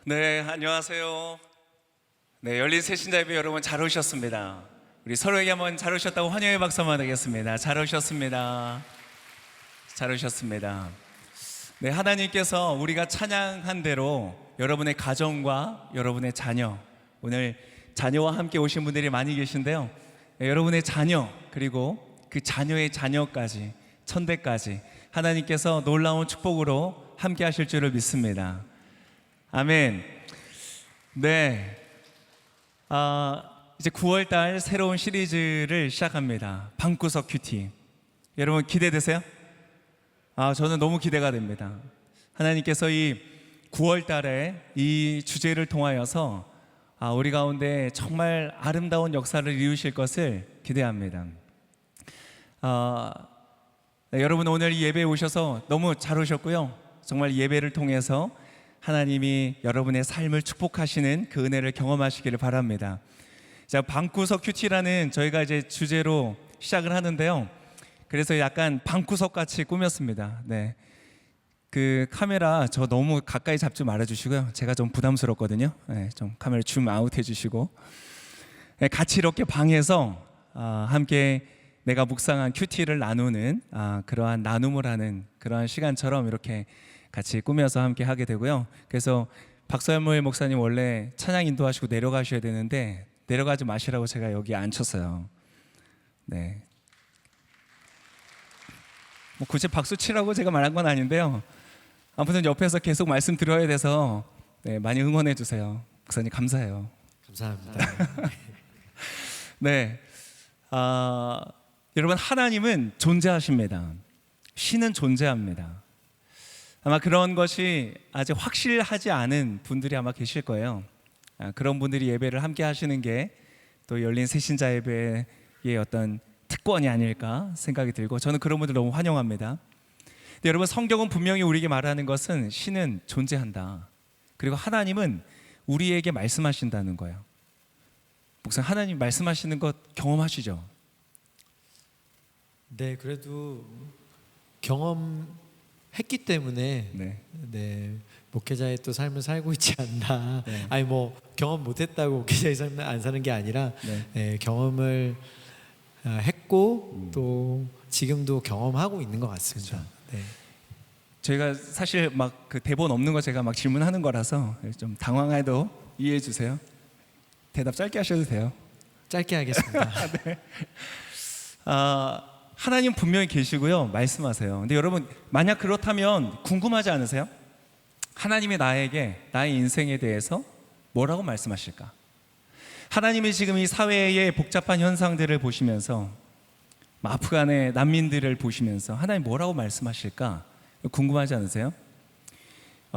네, 안녕하세요. 네, 열린 새신자 예배 여러분 잘 오셨습니다. 우리 서로에게 한번 잘 오셨다고 환영의 박수 한번 드리겠습니다. 잘 오셨습니다. 잘 오셨습니다. 네, 하나님께서 우리가 찬양한 대로 여러분의 가정과 여러분의 자녀, 오늘 자녀와 함께 오신 분들이 많이 계신데요. 네, 여러분의 자녀 그리고 그 자녀의 자녀까지 천대까지 하나님께서 놀라운 축복으로 함께 하실 줄을 믿습니다. 아멘. 네, 이제 9월달 새로운 시리즈를 시작합니다. 방구석 큐티. 여러분 기대되세요? 저는 너무 기대가 됩니다. 하나님께서 이 9월달에 이 주제를 통하여서 우리 가운데 정말 아름다운 역사를 이루실 것을 기대합니다. 네, 여러분 오늘 이 예배에 오셔서 너무 잘 오셨고요. 정말 예배를 통해서 하나님이 여러분의 삶을 축복하시는 그 은혜를 경험하시기를 바랍니다. 자, 방구석 큐티라는 저희가 이제 주제로 시작을 하는데요. 그래서 약간 방구석 같이 꾸몄습니다. 네, 그 카메라 저 너무 가까이 잡지 말아주시고요. 제가 좀 부담스럽거든요. 네, 좀 카메라 줌 아웃 해주시고, 네, 같이 이렇게 방에서 함께 내가 묵상한 큐티를 나누는 그러한 나눔을 하는 그러한 시간처럼 이렇게 같이 꾸며서 함께 하게 되고요. 그래서 박서연모의 목사님 원래 찬양 인도하시고 내려가셔야 되는데 내려가지 마시라고 제가 여기 앉혔어요. 네, 뭐 굳이 박수 치라고 제가 말한 건 아닌데요. 아무튼 옆에서 계속 말씀 들어야 돼서 네, 많이 응원해 주세요. 목사님 감사해요. 감사합니다. 네, 여러분 하나님은 존재하십니다. 신은 존재합니다. 아마 그런 것이 아직 확실하지 않은 분들이 아마 계실 거예요. 그런 분들이 예배를 함께 하시는 게 또 열린 새신자 예배의 어떤 특권이 아닐까 생각이 들고, 저는 그런 분들 너무 환영합니다. 근데 여러분, 성경은 분명히 우리에게 말하는 것은 신은 존재한다, 그리고 하나님은 우리에게 말씀하신다는 거예요. 목사님, 하나님 말씀하시는 것 경험하시죠? 네, 그래도 경험했기 때문에 네, 목회자의 또 삶을 살고 있지 않나. 네. 아니 뭐 경험 못했다고 목회자의 삶을 안 사는 게 아니라 경험을 했고 또 지금도 경험하고 있는 것 같습니다. 네. 저희가 사실 막 그 대본 없는 거 제가 막 질문하는 거라서 좀 당황해도 이해해 주세요. 대답 짧게 하셔도 돼요. 짧게 하겠습니다. 네. 하나님 분명히 계시고요, 말씀하세요. 근데 여러분, 만약 그렇다면 궁금하지 않으세요? 하나님이 나에게, 나의 인생에 대해서 뭐라고 말씀하실까? 하나님이 지금 이 사회의 복잡한 현상들을 보시면서, 아프간의 난민들을 보시면서 하나님 뭐라고 말씀하실까? 궁금하지 않으세요?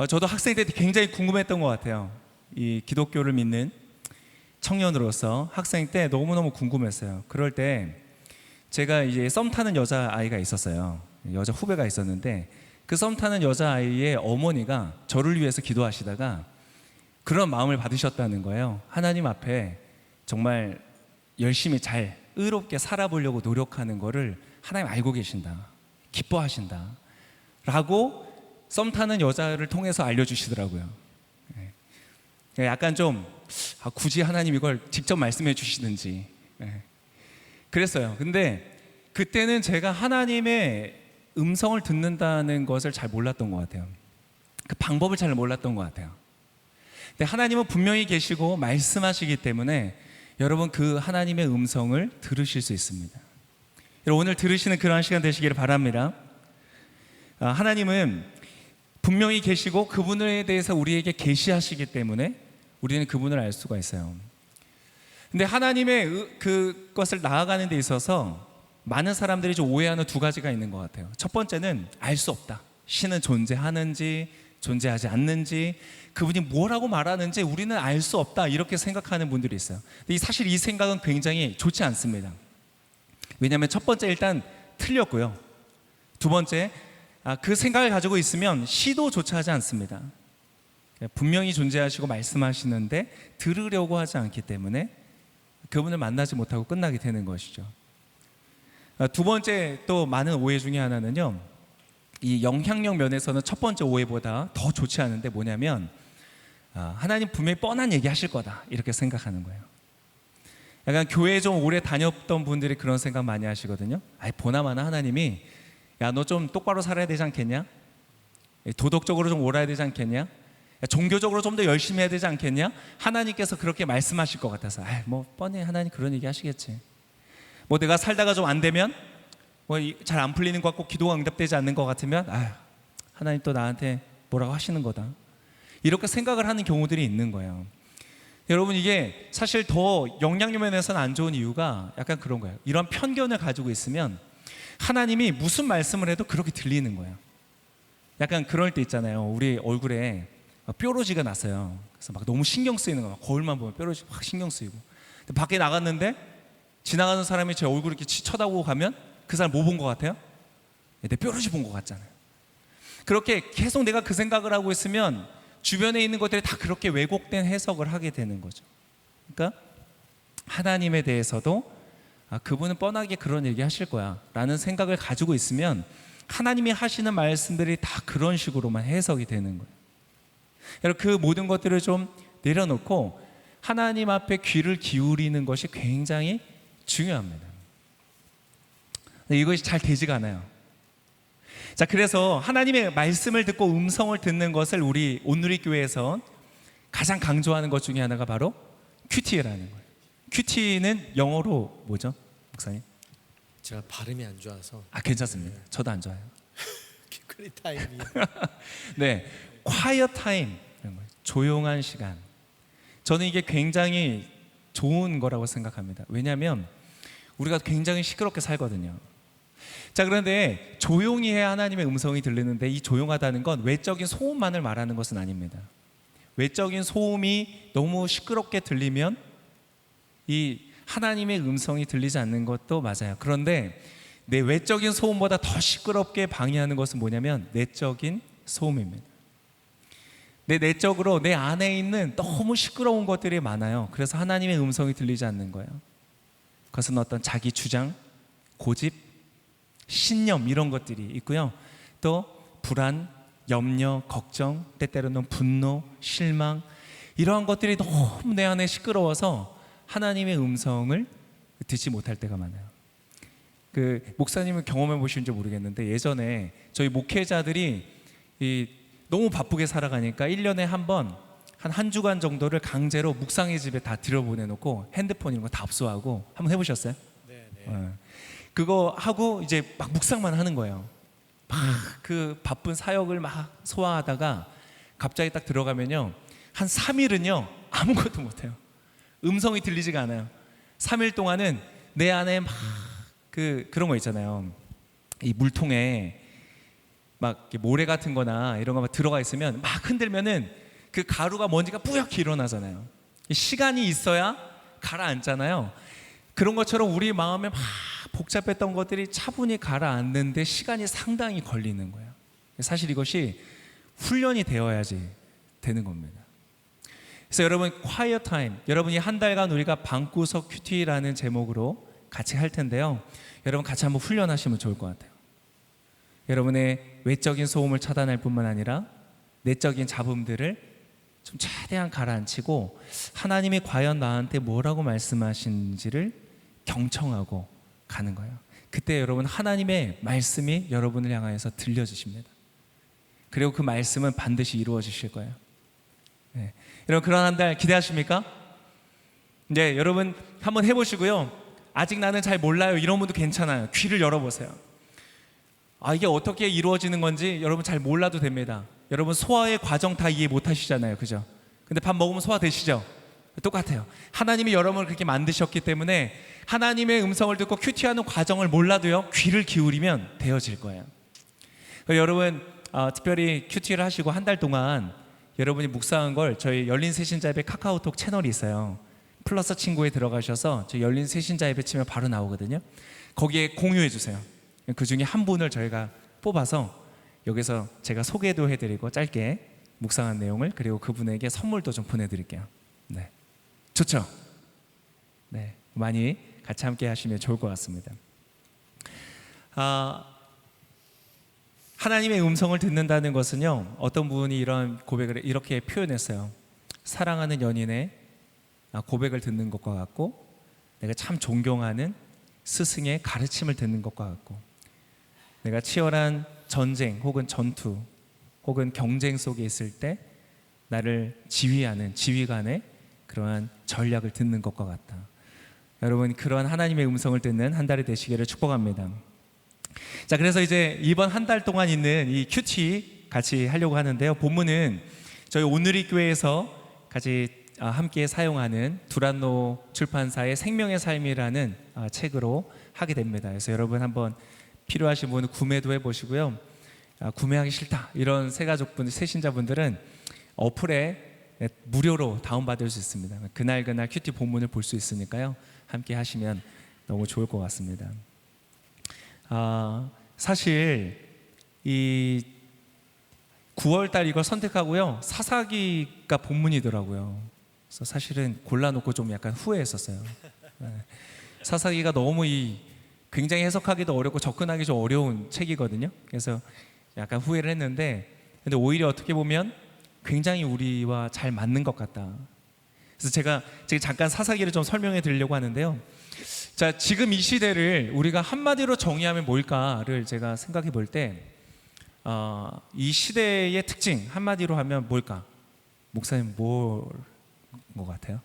저도 학생 때 굉장히 궁금했던 것 같아요. 이 기독교를 믿는 청년으로서 학생 때 너무너무 궁금했어요. 그럴 때 제가 이제 썸 타는 여자아이가 있었어요. 여자 후배가 있었는데 그 썸 타는 여자아이의 어머니가 저를 위해서 기도하시다가 그런 마음을 받으셨다는 거예요. 하나님 앞에 정말 열심히 잘 의롭게 살아보려고 노력하는 거를 하나님 알고 계신다, 기뻐하신다 라고 썸 타는 여자를 통해서 알려주시더라고요. 약간 좀 굳이 하나님 이걸 직접 말씀해 주시는지 그랬어요. 근데 그때는 제가 하나님의 음성을 듣는다는 것을 잘 몰랐던 것 같아요. 그 방법을 잘 몰랐던 것 같아요. 근데 하나님은 분명히 계시고 말씀하시기 때문에 여러분 그 하나님의 음성을 들으실 수 있습니다. 여러분, 오늘 들으시는 그러한 시간 되시기를 바랍니다. 하나님은 분명히 계시고 그분에 대해서 우리에게 계시하시기 때문에 우리는 그분을 알 수가 있어요. 근데 하나님의 그것을 나아가는 데 있어서 많은 사람들이 좀 오해하는 두 가지가 있는 것 같아요. 첫 번째는 알 수 없다. 신은 존재하는지 존재하지 않는지, 그분이 뭐라고 말하는지 우리는 알 수 없다, 이렇게 생각하는 분들이 있어요. 근데 사실 이 생각은 굉장히 좋지 않습니다. 왜냐하면 첫 번째 일단 틀렸고요. 두 번째, 그 생각을 가지고 있으면 시도조차 하지 않습니다. 분명히 존재하시고 말씀하시는데 들으려고 하지 않기 때문에 그분을 만나지 못하고 끝나게 되는 것이죠. 두 번째 또 많은 오해 중에 하나는요, 이 영향력 면에서는 첫 번째 오해보다 더 좋지 않은데 뭐냐면 하나님 분명히 뻔한 얘기 하실 거다 이렇게 생각하는 거예요. 약간 교회 좀 오래 다녔던 분들이 그런 생각 많이 하시거든요. 아이 보나마나 하나님이 야 너 좀 똑바로 살아야 되지 않겠냐? 도덕적으로 좀 옳아야 되지 않겠냐? 야, 종교적으로 좀 더 열심히 해야 되지 않겠냐? 하나님께서 그렇게 말씀하실 것 같아서 뭐 뻔히 하나님 그런 얘기 하시겠지. 뭐 내가 살다가 좀 안 되면 뭐 잘 안 풀리는 것 같고 기도가 응답되지 않는 것 같으면 하나님 또 나한테 뭐라고 하시는 거다 이렇게 생각을 하는 경우들이 있는 거예요. 여러분 이게 사실 더 영향력 면에서는 안 좋은 이유가 약간 그런 거예요. 이런 편견을 가지고 있으면 하나님이 무슨 말씀을 해도 그렇게 들리는 거예요. 약간 그럴 때 있잖아요. 우리 얼굴에 뾰루지가 났어요. 그래서 막 너무 신경 쓰이는 거예요. 거울만 보면 뾰루지 확 신경 쓰이고. 근데 밖에 나갔는데 지나가는 사람이 제 얼굴 이렇게 쳐다보고 가면 그 사람 뭐 본 것 같아요? 내 뾰루지 본 것 같잖아요. 그렇게 계속 내가 그 생각을 하고 있으면 주변에 있는 것들이 다 그렇게 왜곡된 해석을 하게 되는 거죠. 그러니까 하나님에 대해서도 그분은 뻔하게 그런 얘기 하실 거야 라는 생각을 가지고 있으면 하나님이 하시는 말씀들이 다 그런 식으로만 해석이 되는 거예요. 여러분 그 모든 것들을 좀 내려놓고 하나님 앞에 귀를 기울이는 것이 굉장히 중요합니다. 이것이 잘 되지가 않아요. 자, 그래서 하나님의 말씀을 듣고 음성을 듣는 것을 우리 온누리교회에서 가장 강조하는 것 중에 하나가 바로 큐티라는 거예요. 큐티는 영어로 뭐죠, 목사님? 제가 발음이 안 좋아서. 괜찮습니다. 저도 안 좋아요. 큐리 타임이. 네, quiet time, 조용한 시간. 저는 이게 굉장히 좋은 거라고 생각합니다. 왜냐하면 우리가 굉장히 시끄럽게 살거든요. 자, 그런데 조용히 해야 하나님의 음성이 들리는데 이 조용하다는 건 외적인 소음만을 말하는 것은 아닙니다. 외적인 소음이 너무 시끄럽게 들리면 이 하나님의 음성이 들리지 않는 것도 맞아요. 그런데 내 외적인 소음보다 더 시끄럽게 방해하는 것은 뭐냐면 내적인 소음입니다. 내 내적으로 내 안에 있는 너무 시끄러운 것들이 많아요. 그래서 하나님의 음성이 들리지 않는 거예요. 그것은 어떤 자기 주장, 고집, 신념 이런 것들이 있고요. 또 불안, 염려, 걱정, 때때로는 분노, 실망 이러한 것들이 너무 내 안에 시끄러워서 하나님의 음성을 듣지 못할 때가 많아요. 그 목사님은 경험해 보신지 모르겠는데 예전에 저희 목회자들이 너무 바쁘게 살아가니까 1년에 한 번 한 주간 정도를 강제로 묵상의 집에 다 들여보내놓고 핸드폰 이런 거 다 압수하고 한번 해보셨어요? 네. 그거 하고 이제 막 묵상만 하는 거예요. 막 그 바쁜 사역을 막 소화하다가 갑자기 딱 들어가면요 한 3일은요 아무것도 못해요. 음성이 들리지가 않아요. 3일 동안은 내 안에 막 그런 거 있잖아요. 이 물통에 막 이렇게 모래 같은 거나 이런 거 막 들어가 있으면 막 흔들면은 그 가루가 먼지가 뿌옇게 일어나잖아요. 시간이 있어야 가라앉잖아요. 그런 것처럼 우리 마음에 막 복잡했던 것들이 차분히 가라앉는데 시간이 상당히 걸리는 거예요. 사실 이것이 훈련이 되어야지 되는 겁니다. 그래서 여러분 quiet time, 여러분이 한 달간 우리가 방구석 큐티라는 제목으로 같이 할 텐데요. 여러분 같이 한번 훈련하시면 좋을 것 같아요. 여러분의 외적인 소음을 차단할 뿐만 아니라 내적인 잡음들을 좀 최대한 가라앉히고 하나님이 과연 나한테 뭐라고 말씀하신지를 경청하고 가는 거예요. 그때 여러분 하나님의 말씀이 여러분을 향하여서 들려주십니다. 그리고 그 말씀은 반드시 이루어지실 거예요. 네. 여러분 그런 한 달 기대하십니까? 이제 여러분 한번 해보시고요. 아직 나는 잘 몰라요 이런 분도 괜찮아요. 귀를 열어보세요. 이게 어떻게 이루어지는 건지 여러분 잘 몰라도 됩니다. 여러분 소화의 과정 다 이해 못 하시잖아요. 그죠? 근데 밥 먹으면 소화되시죠? 똑같아요. 하나님이 여러분을 그렇게 만드셨기 때문에 하나님의 음성을 듣고 큐티하는 과정을 몰라도요 귀를 기울이면 되어질 거예요. 여러분 특별히 큐티를 하시고 한 달 동안 여러분이 묵상한 걸 저희 열린 새신자예배 카카오톡 채널이 있어요. 플러스 친구에 들어가셔서 저희 열린 새신자예배 치면 바로 나오거든요. 거기에 공유해 주세요. 그 중에 한 분을 저희가 뽑아서 여기서 제가 소개도 해드리고 짧게 묵상한 내용을 그리고 그분에게 선물도 좀 보내드릴게요. 네, 좋죠? 네, 많이 같이 함께 하시면 좋을 것 같습니다. 하나님의 음성을 듣는다는 것은요 어떤 분이 이런 고백을 이렇게 표현했어요. 사랑하는 연인의 고백을 듣는 것과 같고, 내가 참 존경하는 스승의 가르침을 듣는 것과 같고, 내가 치열한 전쟁 혹은 전투 혹은 경쟁 속에 있을 때 나를 지휘하는 지휘관의 그러한 전략을 듣는 것과 같다. 여러분, 그러한 하나님의 음성을 듣는 한 달이 되시기를 축복합니다. 자, 그래서 이제 이번 한 달 동안 있는 이 큐티 같이 하려고 하는데요. 본문은 저희 오늘이 교회에서 같이 함께 사용하는 두란노 출판사의 생명의 삶이라는 책으로 하게 됩니다. 그래서 여러분 한번 필요하신 분은 구매도 해보시고요. 구매하기 싫다 이런 새가족분들, 새신자분들은 어플에 무료로 다운받을 수 있습니다. 그날 큐티 본문을 볼 수 있으니까요. 함께 하시면 너무 좋을 것 같습니다. 사실 이 9월달 이걸 선택하고요, 사사기가 본문이더라고요. 그래서 사실은 골라놓고 좀 약간 후회했었어요. 사사기가 너무 굉장히 해석하기도 어렵고 접근하기 좀 어려운 책이거든요. 그래서 약간 후회를 했는데, 근데 오히려 어떻게 보면 굉장히 우리와 잘 맞는 것 같다. 그래서 제가 잠깐 사사기를 좀 설명해 드리려고 하는데요. 자, 지금 이 시대를 우리가 한마디로 정의하면 뭘까를 제가 생각해 볼 때, 이 시대의 특징 한마디로 하면 뭘까? 목사님 뭘 것 같아요?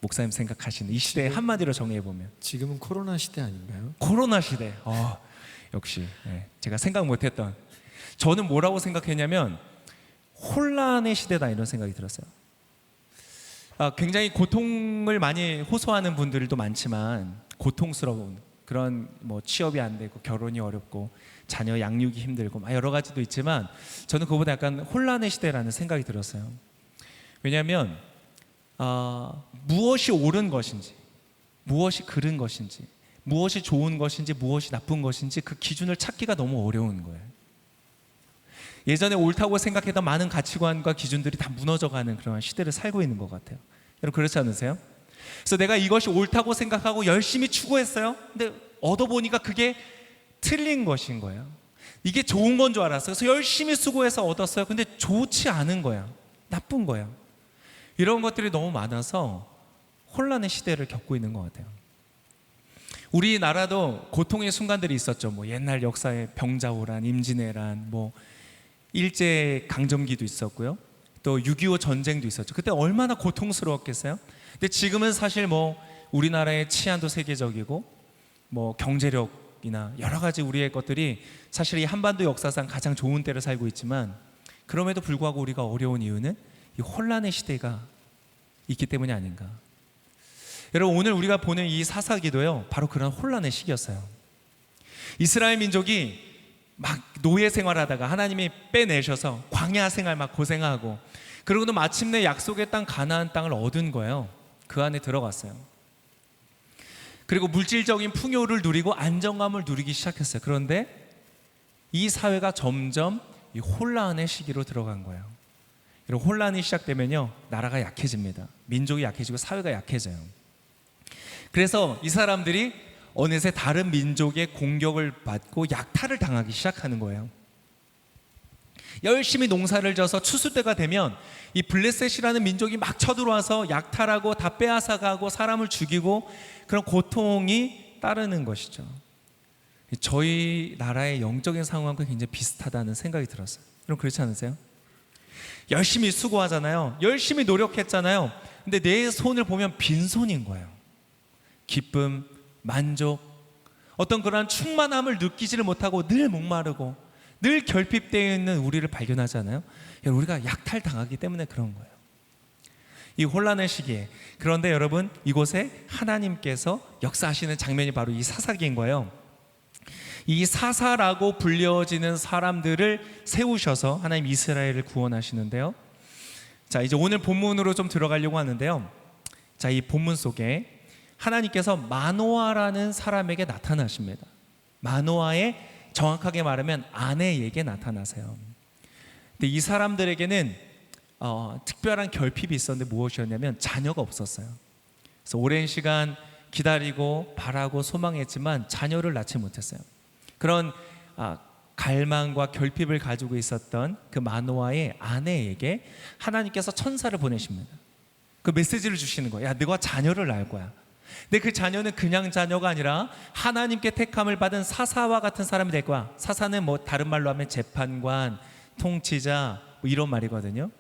목사님 생각하시는 이 시대 한마디로 정의해 보면 지금은 코로나 시대 아닌가요? 코로나 시대. 역시 제가 생각 못했던, 저는 뭐라고 생각했냐면 혼란의 시대다 이런 생각이 들었어요. 굉장히 고통을 많이 호소하는 분들도 많지만, 고통스러운 그런 취업이 안 되고 결혼이 어렵고 자녀 양육이 힘들고 여러 가지도 있지만, 저는 그거보다 약간 혼란의 시대라는 생각이 들었어요. 왜냐하면 무엇이 옳은 것인지, 무엇이 그른 것인지, 무엇이 좋은 것인지, 무엇이 나쁜 것인지 그 기준을 찾기가 너무 어려운 거예요. 예전에 옳다고 생각했던 많은 가치관과 기준들이 다 무너져가는 그런 시대를 살고 있는 것 같아요. 여러분 그렇지 않으세요? 그래서 내가 이것이 옳다고 생각하고 열심히 추구했어요. 근데 얻어보니까 그게 틀린 것인 거예요. 이게 좋은 건 줄 알았어요. 그래서 열심히 수고해서 얻었어요. 근데 좋지 않은 거야. 나쁜 거야. 이런 것들이 너무 많아서 혼란의 시대를 겪고 있는 것 같아요. 우리나라도 고통의 순간들이 있었죠. 옛날 역사에 병자호란, 임진왜란, 일제 강점기도 있었고요. 또 6.25 전쟁도 있었죠. 그때 얼마나 고통스러웠겠어요? 근데 지금은 사실 우리나라의 치안도 세계적이고 경제력이나 여러 가지 우리의 것들이 사실 이 한반도 역사상 가장 좋은 때를 살고 있지만, 그럼에도 불구하고 우리가 어려운 이유는 이 혼란의 시대가 있기 때문이 아닌가. 여러분, 오늘 우리가 보는 이 사사기도요, 바로 그런 혼란의 시기였어요. 이스라엘 민족이 막 노예 생활하다가 하나님이 빼내셔서 광야 생활 막 고생하고, 그러고도 마침내 약속의 땅 가나안 땅을 얻은 거예요. 그 안에 들어갔어요. 그리고 물질적인 풍요를 누리고 안정감을 누리기 시작했어요. 그런데 이 사회가 점점 이 혼란의 시기로 들어간 거예요. 그리고 혼란이 시작되면요, 나라가 약해집니다. 민족이 약해지고 사회가 약해져요. 그래서 이 사람들이 어느새 다른 민족의 공격을 받고 약탈을 당하기 시작하는 거예요. 열심히 농사를 져서 추수 때가 되면 이 블레셋이라는 민족이 막 쳐들어와서 약탈하고 다 빼앗아가고 사람을 죽이고, 그런 고통이 따르는 것이죠. 저희 나라의 영적인 상황과 굉장히 비슷하다는 생각이 들었어요. 여러분 그렇지 않으세요? 열심히 수고하잖아요. 열심히 노력했잖아요. 근데 내 손을 보면 빈손인 거예요. 기쁨, 만족, 어떤 그런 충만함을 느끼지를 못하고 늘 목마르고 늘 결핍되어 있는 우리를 발견하잖아요. 우리가 약탈당하기 때문에 그런 거예요. 이 혼란의 시기에. 그런데 여러분, 이곳에 하나님께서 역사하시는 장면이 바로 이 사사기인 거예요. 이 사사라고 불려지는 사람들을 세우셔서 하나님 이스라엘을 구원하시는데요. 자, 이제 오늘 본문으로 좀 들어가려고 하는데요. 자, 이 본문 속에 하나님께서 마노아라는 사람에게 나타나십니다. 마노아의, 정확하게 말하면 아내에게 나타나세요. 근데 이 사람들에게는 특별한 결핍이 있었는데 무엇이었냐면 자녀가 없었어요. 그래서 오랜 시간 기다리고 바라고 소망했지만 자녀를 낳지 못했어요. 그런 갈망과 결핍을 가지고 있었던 그 마노아의 아내에게 하나님께서 천사를 보내십니다. 그 메시지를 주시는 거예요. 야, 너가 자녀를 낳을 거야. 근데 그 자녀는 그냥 자녀가 아니라 하나님께 택함을 받은 사사와 같은 사람이 될 거야. 사사는 뭐 다른 말로 하면 재판관, 통치자 뭐 이런 말이거든요.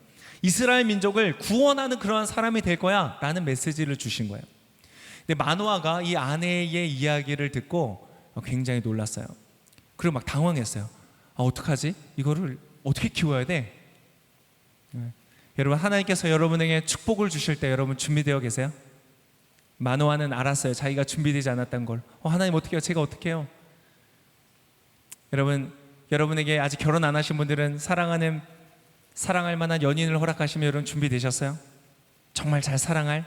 이스라엘 민족을 구원하는 그러한 사람이 될 거야 라는 메시지를 주신 거예요. 근데 마노아가 이 아내의 이야기를 듣고 굉장히 놀랐어요. 그리고 막 당황했어요. 어떡하지? 이거를 어떻게 키워야 돼? 여러분, 하나님께서 여러분에게 축복을 주실 때 여러분 준비되어 계세요? 마노아는 알았어요. 자기가 준비되지 않았던 걸. 하나님 어떻게 해요? 제가 어떻게 해요? 여러분, 여러분에게 아직 결혼 안 하신 분들은 사랑할 만한 연인을 허락하시면 여러분 준비되셨어요? 정말 잘 사랑할?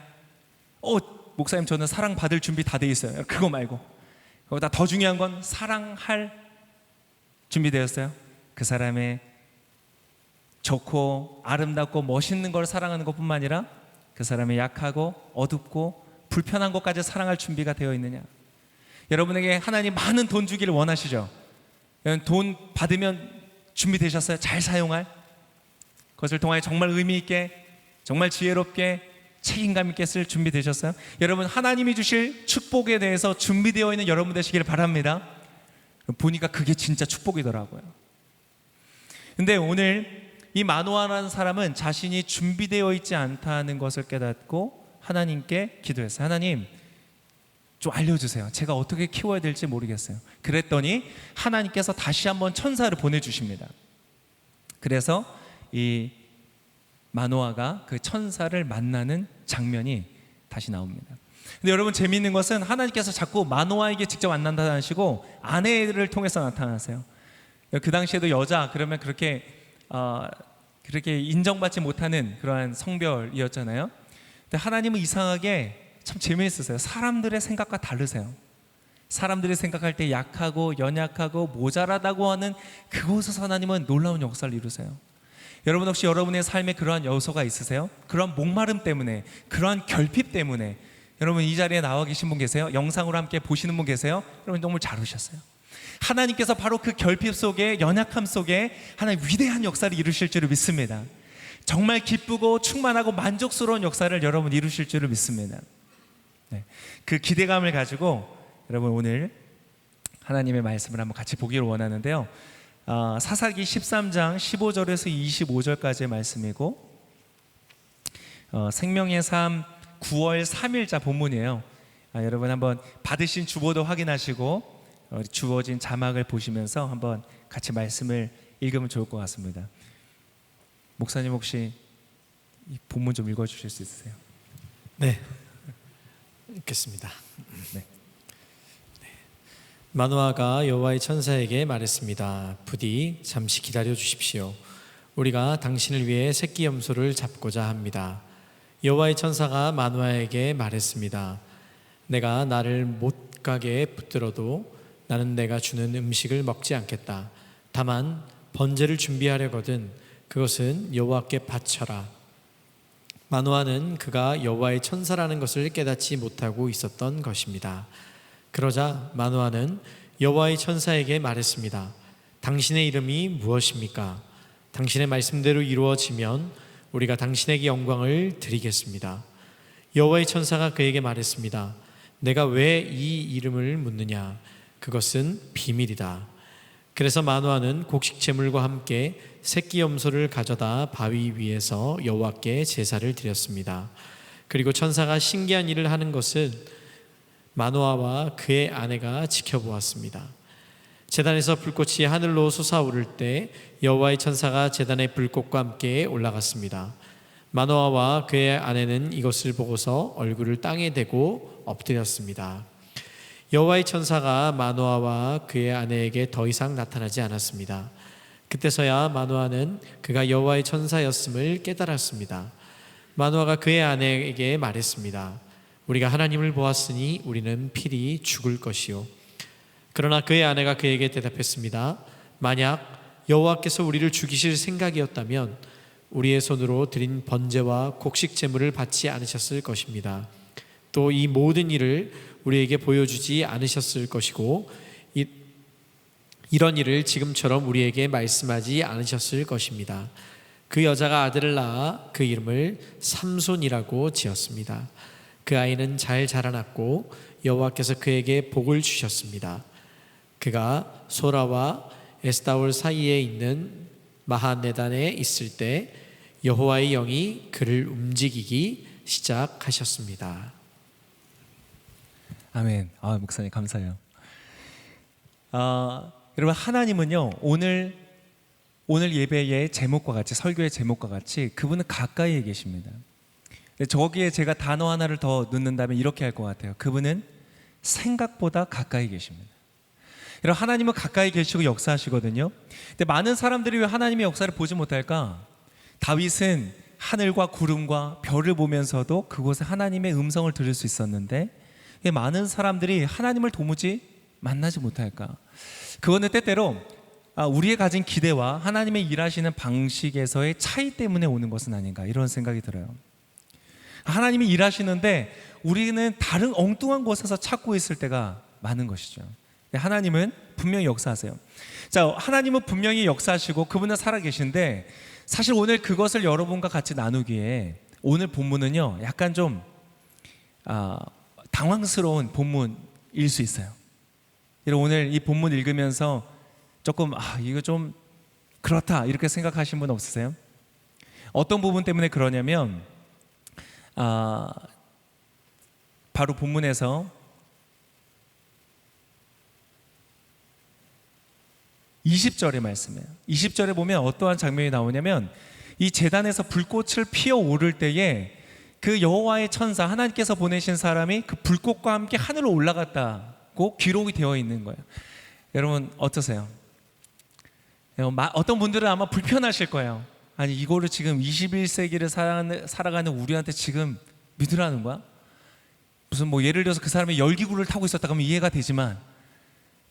목사님 저는 사랑받을 준비 다 돼 있어요. 그거 말고 그거보다 더 중요한 건 사랑할 준비되었어요? 그 사람의 좋고 아름답고 멋있는 걸 사랑하는 것뿐만 아니라 그 사람의 약하고 어둡고 불편한 것까지 사랑할 준비가 되어 있느냐? 여러분에게 하나님 많은 돈 주기를 원하시죠? 돈 받으면 준비되셨어요? 잘 사용할? 그것을 통하여 정말 의미 있게, 정말 지혜롭게, 책임감 있게 쓸 준비되셨어요? 여러분, 하나님이 주실 축복에 대해서 준비되어 있는 여러분 되시기를 바랍니다. 보니까 그게 진짜 축복이더라고요. 근데 오늘 이 마노아라는 사람은 자신이 준비되어 있지 않다는 것을 깨닫고 하나님께 기도했어요. 하나님, 좀 알려주세요. 제가 어떻게 키워야 될지 모르겠어요. 그랬더니 하나님께서 다시 한번 천사를 보내주십니다. 그래서 이 마노아가 그 천사를 만나는 장면이 다시 나옵니다. 근데 여러분, 재미있는 것은 하나님께서 자꾸 마노아에게 직접 안 나타나시고 아내를 통해서 나타나세요. 그 당시에도 여자 그러면 그렇게 인정받지 못하는 그러한 성별이었잖아요. 근데 하나님은 이상하게 참 재미있으세요. 사람들의 생각과 다르세요. 사람들이 생각할 때 약하고 연약하고 모자라다고 하는 그곳에서 하나님은 놀라운 역사를 이루세요. 여러분, 혹시 여러분의 삶에 그러한 요소가 있으세요? 그러한 목마름 때문에, 그러한 결핍 때문에 여러분 이 자리에 나와 계신 분 계세요? 영상으로 함께 보시는 분 계세요? 여러분 너무 잘 오셨어요. 하나님께서 바로 그 결핍 속에, 연약함 속에 하나님 위대한 역사를 이루실 줄을 믿습니다. 정말 기쁘고 충만하고 만족스러운 역사를 여러분 이루실 줄을 믿습니다. 네. 그 기대감을 가지고 여러분 오늘 하나님의 말씀을 한번 같이 보기를 원하는데요. 사사기 13장 15절에서 25절까지의 말씀이고 생명의 삶 9월 3일자 본문이에요. 여러분 한번 받으신 주보도 확인하시고 주어진 자막을 보시면서 한번 같이 말씀을 읽으면 좋을 것 같습니다. 목사님 혹시 이 본문 좀 읽어주실 수 있으세요? 네, 읽겠습니다. 네. 마노아가 여호와의 천사에게 말했습니다. 부디 잠시 기다려 주십시오. 우리가 당신을 위해 새끼 염소를 잡고자 합니다. 여호와의 천사가 마노아에게 말했습니다. 내가 나를 못 가게 붙들어도 나는 내가 주는 음식을 먹지 않겠다. 다만 번제를 준비하려거든 그것은 여호와께 바쳐라. 마노아는 그가 여호와의 천사라는 것을 깨닫지 못하고 있었던 것입니다. 그러자 마노아는 여호와의 천사에게 말했습니다. 당신의 이름이 무엇입니까? 당신의 말씀대로 이루어지면 우리가 당신에게 영광을 드리겠습니다. 여호와의 천사가 그에게 말했습니다. 내가 왜 이 이름을 묻느냐? 그것은 비밀이다. 그래서 마노아는 곡식 제물과 함께 새끼 염소를 가져다 바위 위에서 여호와께 제사를 드렸습니다. 그리고 천사가 신기한 일을 하는 것을 마노아와 그의 아내가 지켜보았습니다. 제단에서 불꽃이 하늘로 솟아오를 때 여호와의 천사가 제단의 불꽃과 함께 올라갔습니다. 마노아와 그의 아내는 이것을 보고서 얼굴을 땅에 대고 엎드렸습니다. 여호와의 천사가 마노아와 그의 아내에게 더 이상 나타나지 않았습니다. 그때서야 마노아는 그가 여호와의 천사였음을 깨달았습니다. 마노아가 그의 아내에게 말했습니다. 우리가 하나님을 보았으니 우리는 필히 죽을 것이요. 그러나 그의 아내가 그에게 대답했습니다. 만약 여호와께서 우리를 죽이실 생각이었다면 우리의 손으로 드린 번제와 곡식 제물을 받지 않으셨을 것입니다. 또 이 모든 일을 우리에게 보여주지 않으셨을 것이고 이런 일을 지금처럼 우리에게 말씀하지 않으셨을 것입니다. 그 여자가 아들을 낳아 그 이름을 삼손이라고 지었습니다. 그 아이는 잘 자라났고 여호와께서 그에게 복을 주셨습니다. 그가 소라와 에스다올 사이에 있는 마하네단에 있을 때 여호와의 영이 그를 움직이기 시작하셨습니다. 아멘. 목사님 감사해요. 여러분, 하나님은요, 오늘 예배의 제목과 같이, 설교의 제목과 같이 그분은 가까이에 계십니다. 저기에 제가 단어 하나를 더 넣는다면 이렇게 할 것 같아요. 그분은 생각보다 가까이 계십니다. 여러분, 하나님은 가까이 계시고 역사하시거든요. 근데 많은 사람들이 왜 하나님의 역사를 보지 못할까? 다윗은 하늘과 구름과 별을 보면서도 그곳에 하나님의 음성을 들을 수 있었는데, 왜 많은 사람들이 하나님을 도무지 만나지 못할까? 그거는 때때로 우리의 가진 기대와 하나님의 일하시는 방식에서의 차이 때문에 오는 것은 아닌가, 이런 생각이 들어요. 하나님이 일하시는데 우리는 다른 엉뚱한 곳에서 찾고 있을 때가 많은 것이죠. 하나님은 분명히 역사하세요. 자, 하나님은 분명히 역사하시고 그분은 살아계신데, 사실 오늘 그것을 여러분과 같이 나누기에 오늘 본문은요, 약간 좀 당황스러운 본문일 수 있어요. 여러분, 오늘 이 본문 읽으면서 조금 이거 좀 그렇다 이렇게 생각하신 분 없으세요? 어떤 부분 때문에 그러냐면 바로 본문에서 20절의 말씀이에요. 20절에 보면 어떠한 장면이 나오냐면, 이 제단에서 불꽃을 피어오를 때에 그 여호와의 천사, 하나님께서 보내신 사람이 그 불꽃과 함께 하늘로 올라갔다고 기록이 되어 있는 거예요. 여러분 어떠세요? 어떤 분들은 아마 불편하실 거예요. 아니, 이거를 지금 21세기를 살아가는 우리한테 지금 믿으라는 거야? 무슨 예를 들어서 그 사람이 열기구를 타고 있었다 그러면 이해가 되지만,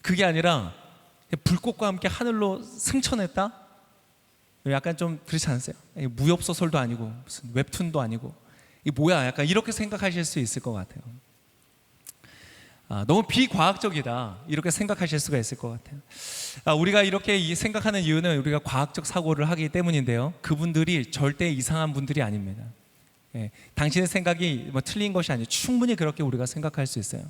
그게 아니라 불꽃과 함께 하늘로 승천했다? 약간 좀 그렇지 않으세요? 무협소설도 아니고 무슨 웹툰도 아니고 이게 뭐야? 약간 이렇게 생각하실 수 있을 것 같아요. 너무 비과학적이다 이렇게 생각하실 수가 있을 것 같아요. 우리가 이렇게 생각하는 이유는 우리가 과학적 사고를 하기 때문인데요, 그분들이 절대 이상한 분들이 아닙니다. 당신의 생각이 틀린 것이 아니에요. 충분히 그렇게 우리가 생각할 수 있어요.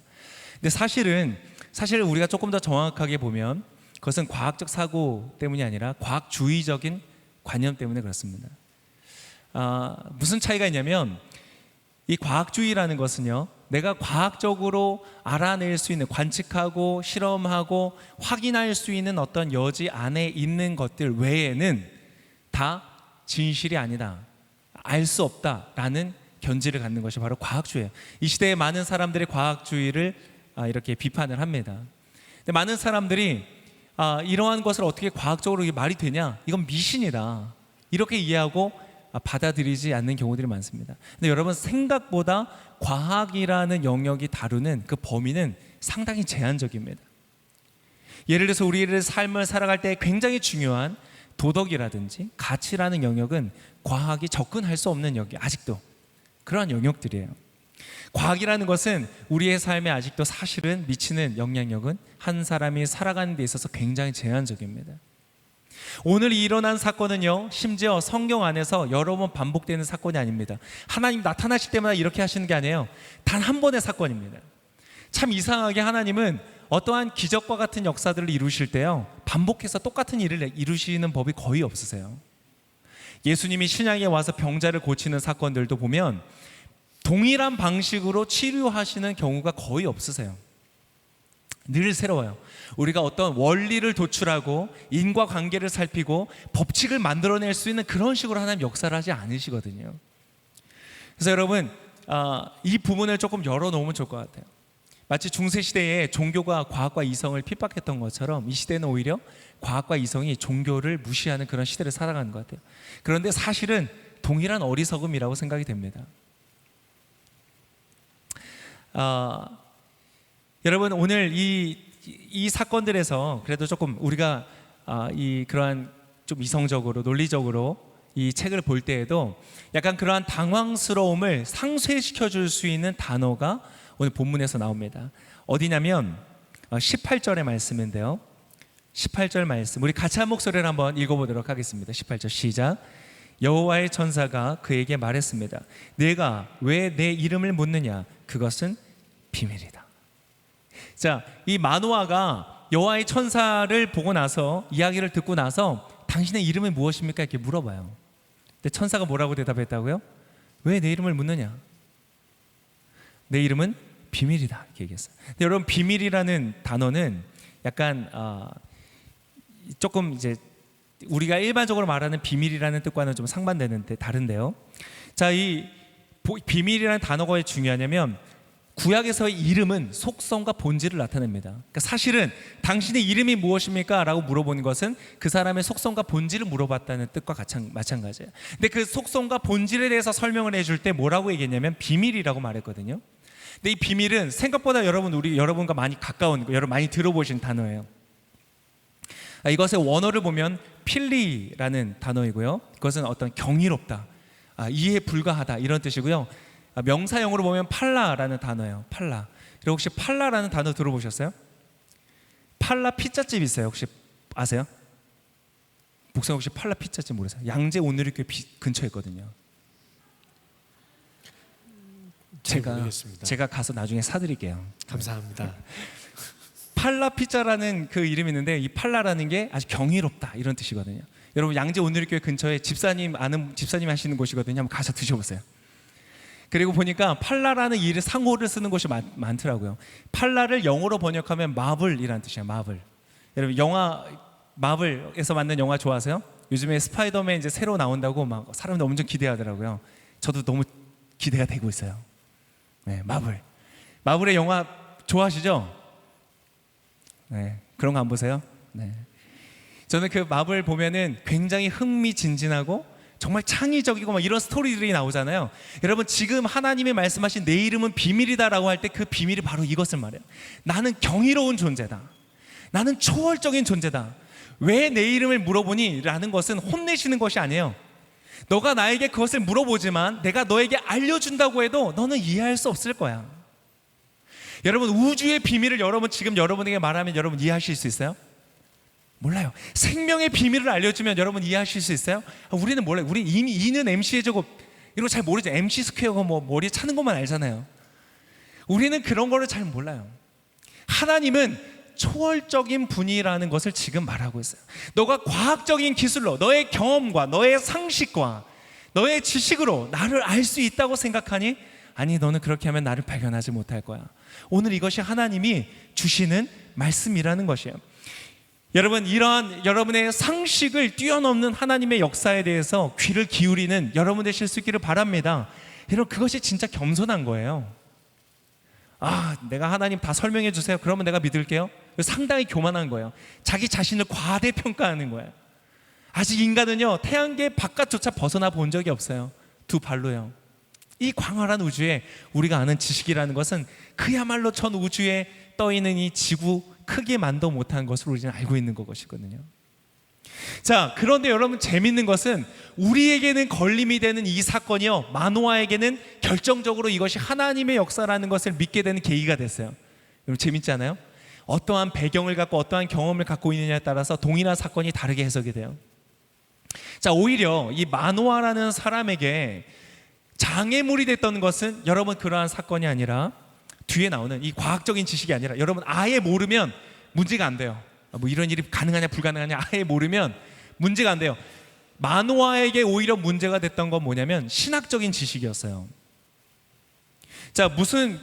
근데 사실 우리가 조금 더 정확하게 보면 그것은 과학적 사고 때문이 아니라 과학주의적인 관념 때문에 그렇습니다. 무슨 차이가 있냐면, 이 과학주의라는 것은요, 내가 과학적으로 알아낼 수 있는, 관측하고 실험하고 확인할 수 있는 어떤 여지 안에 있는 것들 외에는 다 진실이 아니다, 알 수 없다라는 견지를 갖는 것이 바로 과학주의예요. 이 시대에 많은 사람들이 과학주의를 이렇게 비판을 합니다. 근데 많은 사람들이 이러한 것을 어떻게 과학적으로 이게 말이 되냐, 이건 미신이다 이렇게 이해하고 받아들이지 않는 경우들이 많습니다. 근데 여러분, 생각보다 과학이라는 영역이 다루는 그 범위는 상당히 제한적입니다. 예를 들어서 우리의 삶을 살아갈 때 굉장히 중요한 도덕이라든지 가치라는 영역은 과학이 접근할 수 없는 영역, 아직도 그러한 영역들이에요. 과학이라는 것은 우리의 삶에 아직도 사실은 미치는 영향력은 한 사람이 살아가는 데 있어서 굉장히 제한적입니다. 오늘 일어난 사건은요, 심지어 성경 안에서 여러 번 반복되는 사건이 아닙니다. 하나님 나타나실 때마다 이렇게 하시는 게 아니에요. 단 한 번의 사건입니다. 참 이상하게 하나님은 어떠한 기적과 같은 역사들을 이루실 때요, 반복해서 똑같은 일을 이루시는 법이 거의 없으세요. 예수님이 신약에 와서 병자를 고치는 사건들도 보면 동일한 방식으로 치료하시는 경우가 거의 없으세요. 늘 새로워요. 우리가 어떤 원리를 도출하고 인과관계를 살피고 법칙을 만들어낼 수 있는 그런 식으로 하나님 역사를 하지 않으시거든요. 그래서 여러분, 이 부분을 조금 열어놓으면 좋을 것 같아요. 마치 중세시대에 종교가 과학과 이성을 핍박했던 것처럼 이 시대는 오히려 과학과 이성이 종교를 무시하는 그런 시대를 살아가는 것 같아요. 그런데 사실은 동일한 어리석음이라고 생각이 됩니다. 여러분, 오늘 이 사건들에서 그래도 조금 우리가 그러한 좀 이성적으로 논리적으로 이 책을 볼 때에도 약간 그러한 당황스러움을 상쇄시켜 줄 수 있는 단어가 오늘 본문에서 나옵니다. 어디냐면 18절의 말씀인데요, 18절 말씀 우리 같이 한 목소리를 한번 읽어보도록 하겠습니다. 18절 시작. 여호와의 천사가 그에게 말했습니다. 내가 왜 내 이름을 묻느냐? 그것은 비밀이다. 자, 이 마노아가 여호와의 천사를 보고 나서, 이야기를 듣고 나서 당신의 이름이 무엇입니까? 이렇게 물어봐요. 근데 천사가 뭐라고 대답했다고요? 왜 내 이름을 묻느냐? 내 이름은 비밀이다, 이렇게 얘기했어요. 근데 여러분, 비밀이라는 단어는 약간 조금 이제 우리가 일반적으로 말하는 비밀이라는 뜻과는 좀 상반되는데 다른데요. 자, 이 비밀이라는 단어가 왜 중요하냐면 구약에서의 이름은 속성과 본질을 나타냅니다. 그러니까 사실은 당신의 이름이 무엇입니까? 라고 물어보는 것은 그 사람의 속성과 본질을 물어봤다는 뜻과 마찬가지예요. 근데 그 속성과 본질에 대해서 설명을 해줄 때 뭐라고 얘기했냐면 비밀이라고 말했거든요. 근데 이 비밀은 생각보다 여러분과 많이 가까운, 여러분 많이 들어보신 단어예요. 이것의 원어를 보면 필리라는 단어이고요. 그것은 어떤 경이롭다, 이해 불가하다 이런 뜻이고요. 명사형으로 보면 팔라라는 단어예요. 팔라. 그리고 혹시 팔라라는 단어 들어보셨어요? 팔라 피자집 있어요. 혹시 아세요? 목사님 혹시 팔라 피자집 모르세요? 양재 온누리교회 근처에 있거든요. 제가 가서 나중에 사드릴게요. 감사합니다. 팔라 피자라는 그 이름이 있는데 이 팔라라는 게 아주 경이롭다 이런 뜻이거든요. 여러분 양재 온누리교회 근처에 아는 집사님 하시는 곳이거든요. 한번 가서 드셔보세요. 그리고 보니까 팔라라는 상호를 쓰는 곳이 많더라고요. 팔라를 영어로 번역하면 마블이라는 뜻이에요. 마블. 여러분 영화 마블에서 만든 영화 좋아하세요? 요즘에 스파이더맨 이제 새로 나온다고 막 사람들 엄청 기대하더라고요. 저도 너무 기대가 되고 있어요. 네, 마블의 영화 좋아하시죠? 네, 그런 거 안 보세요? 네. 저는 그 마블 보면은 굉장히 흥미진진하고 정말 창의적이고 막 이런 스토리들이 나오잖아요. 여러분 지금 하나님이 말씀하신 내 이름은 비밀이다라고 할 때 그 비밀이 바로 이것을 말해요. 나는 경이로운 존재다. 나는 초월적인 존재다. 왜 내 이름을 물어보니? 라는 것은 혼내시는 것이 아니에요. 너가 나에게 그것을 물어보지만 내가 너에게 알려준다고 해도 너는 이해할 수 없을 거야. 여러분 우주의 비밀을 지금 여러분에게 말하면 여러분 이해하실 수 있어요? 몰라요. 생명의 비밀을 알려주면 여러분 이해하실 수 있어요? 우리는 몰라요. 우리 이미 E는 MC의 제곱 이런 거 잘 모르죠. MC 스퀘어가 뭐 머리에 차는 것만 알잖아요. 우리는 그런 거를 잘 몰라요. 하나님은 초월적인 분이라는 것을 지금 말하고 있어요. 너가 과학적인 기술로 너의 경험과 너의 상식과 너의 지식으로 나를 알 수 있다고 생각하니? 아니 너는 그렇게 하면 나를 발견하지 못할 거야. 오늘 이것이 하나님이 주시는 말씀이라는 것이에요. 여러분 이러한 여러분의 상식을 뛰어넘는 하나님의 역사에 대해서 귀를 기울이는 여러분 되실 수 있기를 바랍니다. 여러분 그것이 진짜 겸손한 거예요. 내가 하나님 다 설명해 주세요. 그러면 내가 믿을게요. 상당히 교만한 거예요. 자기 자신을 과대평가하는 거예요. 아직 인간은요 태양계 바깥조차 벗어나 본 적이 없어요. 두 발로요. 이 광활한 우주에 우리가 아는 지식이라는 것은 그야말로 전 우주에 떠있는 이 지구 크기만도 못한 것을 우리는 알고 있는 것이거든요. 자, 그런데 여러분 재밌는 것은 우리에게는 걸림이 되는 이 사건이요 마노아에게는 결정적으로 이것이 하나님의 역사라는 것을 믿게 되는 계기가 됐어요. 여러분 재밌지 않아요? 어떠한 배경을 갖고 어떠한 경험을 갖고 있느냐에 따라서 동일한 사건이 다르게 해석이 돼요. 자, 오히려 이 마노아라는 사람에게 장애물이 됐던 것은 여러분 그러한 사건이 아니라 뒤에 나오는 이 과학적인 지식이 아니라 여러분 아예 모르면 문제가 안 돼요. 뭐 이런 일이 가능하냐 불가능하냐 아예 모르면 문제가 안 돼요. 마노아에게 오히려 문제가 됐던 건 뭐냐면 신학적인 지식이었어요. 자,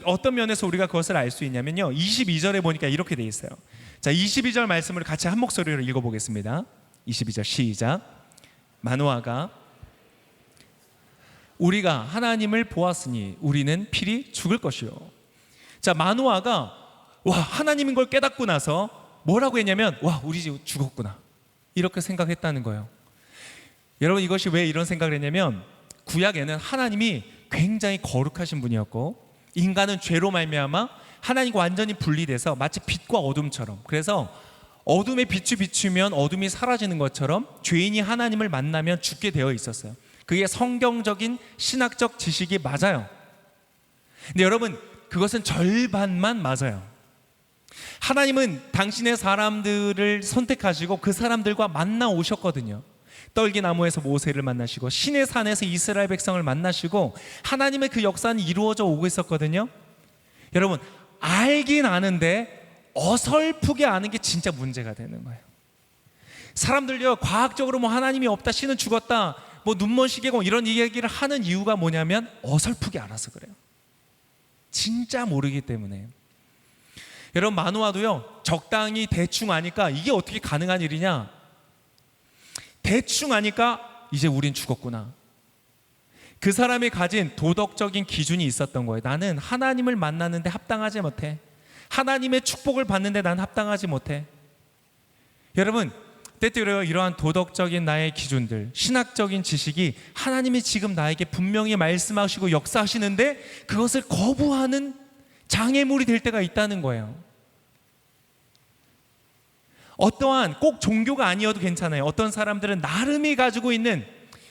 어떤 면에서 우리가 그것을 알 수 있냐면요 22절에 보니까 이렇게 돼 있어요. 자, 22절 말씀을 같이 한 목소리로 읽어보겠습니다. 22절 시작. 마노아가 우리가 하나님을 보았으니 우리는 필히 죽을 것이요. 자, 마노아가 하나님인 걸 깨닫고 나서 뭐라고 했냐면 우리 지금 죽었구나 이렇게 생각했다는 거예요. 여러분 이것이 왜 이런 생각을 했냐면 구약에는 하나님이 굉장히 거룩하신 분이었고 인간은 죄로 말미암아 하나님과 완전히 분리돼서 마치 빛과 어둠처럼, 그래서 어둠에 빛이 비추면 어둠이 사라지는 것처럼 죄인이 하나님을 만나면 죽게 되어 있었어요. 그게 성경적인 신학적 지식이 맞아요. 근데 여러분 그것은 절반만 맞아요. 하나님은 당신의 사람들을 선택하시고 그 사람들과 만나 오셨거든요. 떨기나무에서 모세를 만나시고 시내 산에서 이스라엘 백성을 만나시고 하나님의 그 역사는 이루어져 오고 있었거든요. 여러분, 알긴 아는데 어설프게 아는 게 진짜 문제가 되는 거예요. 사람들요, 과학적으로 뭐 하나님이 없다, 신은 죽었다, 뭐 눈먼 시계공 이런 이야기를 하는 이유가 뭐냐면 어설프게 알아서 그래요. 진짜 모르기 때문에. 여러분, 만화도요, 적당히 대충 아니까 이게 어떻게 가능한 일이냐, 대충 아니까 이제 우린 죽었구나. 그 사람이 가진 도덕적인 기준이 있었던 거예요. 나는 하나님을 만나는데 합당하지 못해. 하나님의 축복을 받는데 난 합당하지 못해. 여러분, 때때로 이러한 도덕적인 나의 기준들, 신학적인 지식이 하나님이 지금 나에게 분명히 말씀하시고 역사하시는데 그것을 거부하는 장애물이 될 때가 있다는 거예요. 어떠한 꼭 종교가 아니어도 괜찮아요. 어떤 사람들은 나름이 가지고 있는,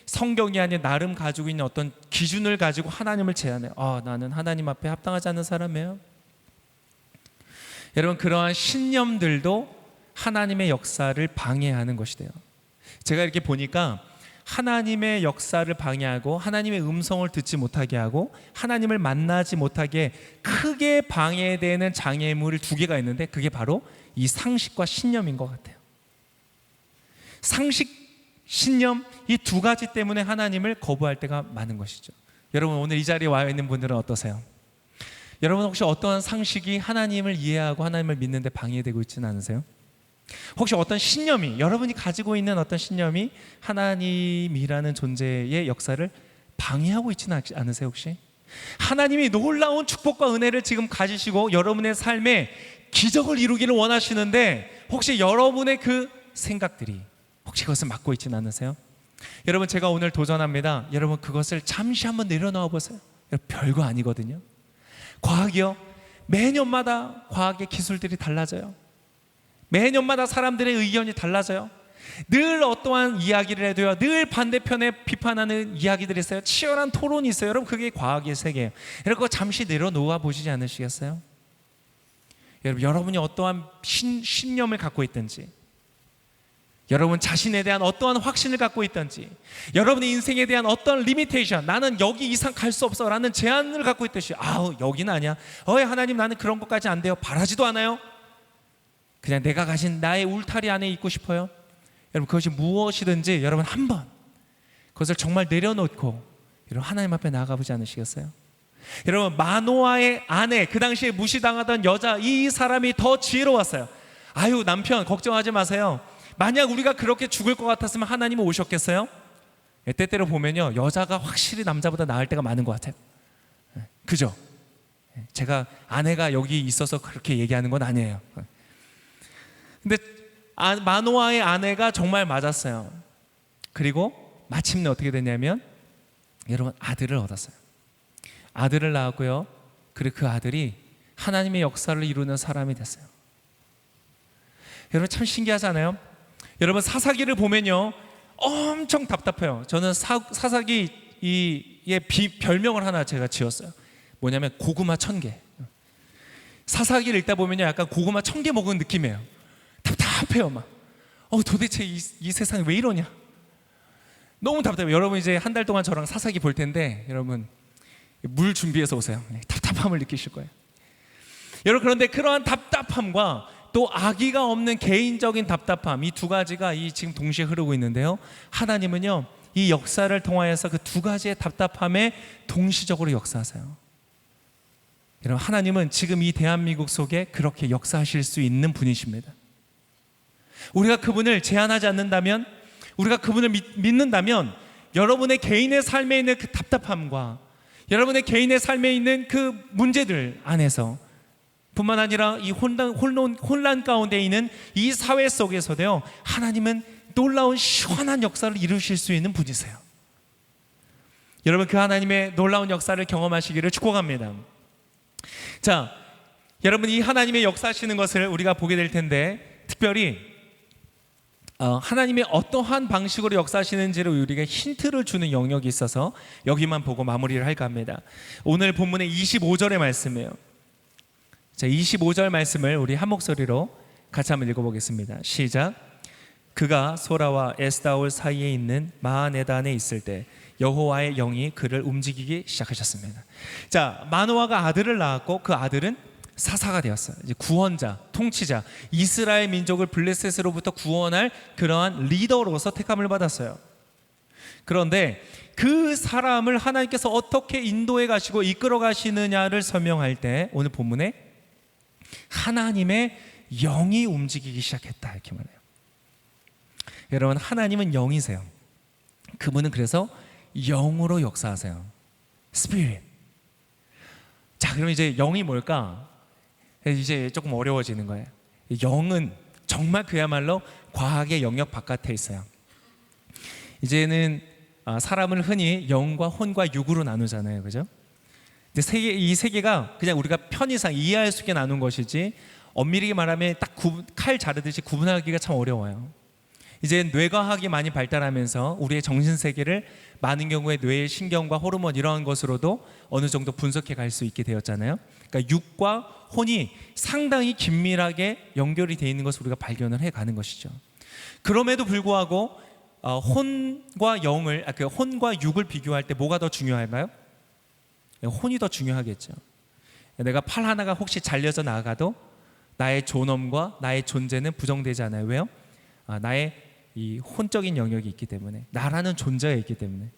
성경이 아닌 나름 가지고 있는 어떤 기준을 가지고 하나님을 제한해요. 나는 하나님 앞에 합당하지 않는 사람이에요. 여러분, 그러한 신념들도 하나님의 역사를 방해하는 것이 돼요. 제가 이렇게 보니까 하나님의 역사를 방해하고 하나님의 음성을 듣지 못하게 하고 하나님을 만나지 못하게 크게 방해되는 장애물이 두 개가 있는데 그게 바로 이 상식과 신념인 것 같아요. 상식, 신념, 이 두 가지 때문에 하나님을 거부할 때가 많은 것이죠. 여러분, 오늘 이 자리에 와 있는 분들은 어떠세요? 여러분, 혹시 어떤 상식이 하나님을 이해하고 하나님을 믿는데 방해되고 있지는 않으세요? 혹시 어떤 신념이, 여러분이 가지고 있는 어떤 신념이 하나님이라는 존재의 역사를 방해하고 있지는 않으세요 혹시? 하나님이 놀라운 축복과 은혜를 지금 가지시고 여러분의 삶에 기적을 이루기를 원하시는데 혹시 여러분의 그 생각들이 혹시 그것을 막고 있지는 않으세요? 여러분, 제가 오늘 도전합니다. 여러분, 그것을 잠시 한번 내려놓아 보세요. 별거 아니거든요. 과학이요, 매년마다 과학의 기술들이 달라져요. 매년마다 사람들의 의견이 달라져요. 늘 어떠한 이야기를 해도요, 늘 반대편에 비판하는 이야기들이 있어요. 치열한 토론이 있어요. 여러분, 그게 과학의 세계예요. 여러분, 그거 잠시 내려놓아 보시지 않으시겠어요? 여러분, 여러분이 어떠한 신념을 갖고 있든지, 여러분 자신에 대한 어떠한 확신을 갖고 있든지, 여러분의 인생에 대한 어떤 리미테이션, 나는 여기 이상 갈 수 없어 라는 제한을 갖고 있듯이, 여기는 아니야, 하나님 나는 그런 것까지 안 돼요, 바라지도 않아요, 그냥 내가 가진 나의 울타리 안에 있고 싶어요. 여러분, 그것이 무엇이든지 여러분 한번 그것을 정말 내려놓고 여러분 하나님 앞에 나아가보지 않으시겠어요? 여러분, 마노아의 아내, 그 당시에 무시당하던 여자, 이 사람이 더 지혜로웠어요. 남편 걱정하지 마세요. 만약 우리가 그렇게 죽을 것 같았으면 하나님은 오셨겠어요? 때때로 보면요, 여자가 확실히 남자보다 나을 때가 많은 것 같아요. 그죠? 제가 아내가 여기 있어서 그렇게 얘기하는 건 아니에요. 근데 마노아의 아내가 정말 맞았어요. 그리고 마침내 어떻게 됐냐면 여러분, 아들을 얻었어요. 아들을 낳았고요, 그리고 그 아들이 하나님의 역사를 이루는 사람이 됐어요. 여러분, 참 신기하잖아요. 여러분, 사사기를 보면요 엄청 답답해요. 저는 사사기의 별명을 하나 제가 지었어요. 뭐냐면 고구마 1000개. 사사기를 읽다 보면요 약간 고구마 1000개 먹은 느낌이에요. 답답해요. 막 도대체 이 세상이 왜 이러냐, 너무 답답해요. 여러분, 이제 한 달 동안 저랑 사사기 볼 텐데 여러분 물 준비해서 오세요. 답답함을 느끼실 거예요. 여러분, 그런데 그러한 답답함과 또 아기가 없는 개인적인 답답함, 이 두 가지가 지금 동시에 흐르고 있는데요, 하나님은요 이 역사를 통하여서 그 두 가지의 답답함에 동시적으로 역사하세요. 여러분, 하나님은 지금 이 대한민국 속에 그렇게 역사하실 수 있는 분이십니다. 우리가 그분을 제한하지 않는다면, 우리가 그분을 믿는다면 여러분의 개인의 삶에 있는 그 답답함과 여러분의 개인의 삶에 있는 그 문제들 안에서 뿐만 아니라 이 혼란 가운데 있는 이 사회 속에서도요, 하나님은 놀라운 시원한 역사를 이루실 수 있는 분이세요. 여러분, 그 하나님의 놀라운 역사를 경험하시기를 축복합니다. 자, 여러분, 이 하나님의 역사하시는 것을 우리가 보게 될 텐데, 특별히 하나님의 어떠한 방식으로 역사하시는지를 우리가 힌트를 주는 영역이 있어서 여기만 보고 마무리를 할까 합니다. 오늘 본문의 25절의 말씀이에요. 자, 25절 말씀을 우리 한 목소리로 같이 한번 읽어보겠습니다. 시작. 그가 소라와 에스다올 사이에 있는 마하네단에 있을 때 여호와의 영이 그를 움직이기 시작하셨습니다. 자, 마노아가 아들을 낳았고 그 아들은 사사가 되었어요. 이제 구원자, 통치자, 이스라엘 민족을 블레셋으로부터 구원할 그러한 리더로서 택함을 받았어요. 그런데 그 사람을 하나님께서 어떻게 인도해 가시고 이끌어 가시느냐를 설명할 때 오늘 본문에 하나님의 영이 움직이기 시작했다 이렇게 말해요. 여러분, 하나님은 영이세요. 그분은 그래서 영으로 역사하세요. 스피릿. 자, 그럼 이제 영이 뭘까? 이제 조금 어려워지는 거예요. 영은 정말 그야말로 과학의 영역 바깥에 있어요. 이제는 사람을 흔히 영과 혼과 육으로 나누잖아요, 그죠? 근데 이 세 개가 그냥 우리가 편의상 이해할 수 있게 나눈 것이지 엄밀히 말하면 딱 칼 자르듯이 구분하기가 참 어려워요. 이제 뇌과학이 많이 발달하면서 우리의 정신 세계를 많은 경우에 뇌의 신경과 호르몬 이러한 것으로도 어느 정도 분석해 갈 수 있게 되었잖아요. 그러니까 육과 혼이 상당히 긴밀하게 연결이 되어 있는 것을 우리가 발견을 해 가는 것이죠. 그럼에도 불구하고 혼과 영을 혼과 육을 비교할 때 뭐가 더 중요할까요? 혼이 더 중요하겠죠. 내가 팔 하나가 혹시 잘려져 나가도 나의 존엄과 나의 존재는 부정되지 않아요. 왜요? 나의 이 혼적인 영역이 있기 때문에, 나라는 존재가 있기 때문에,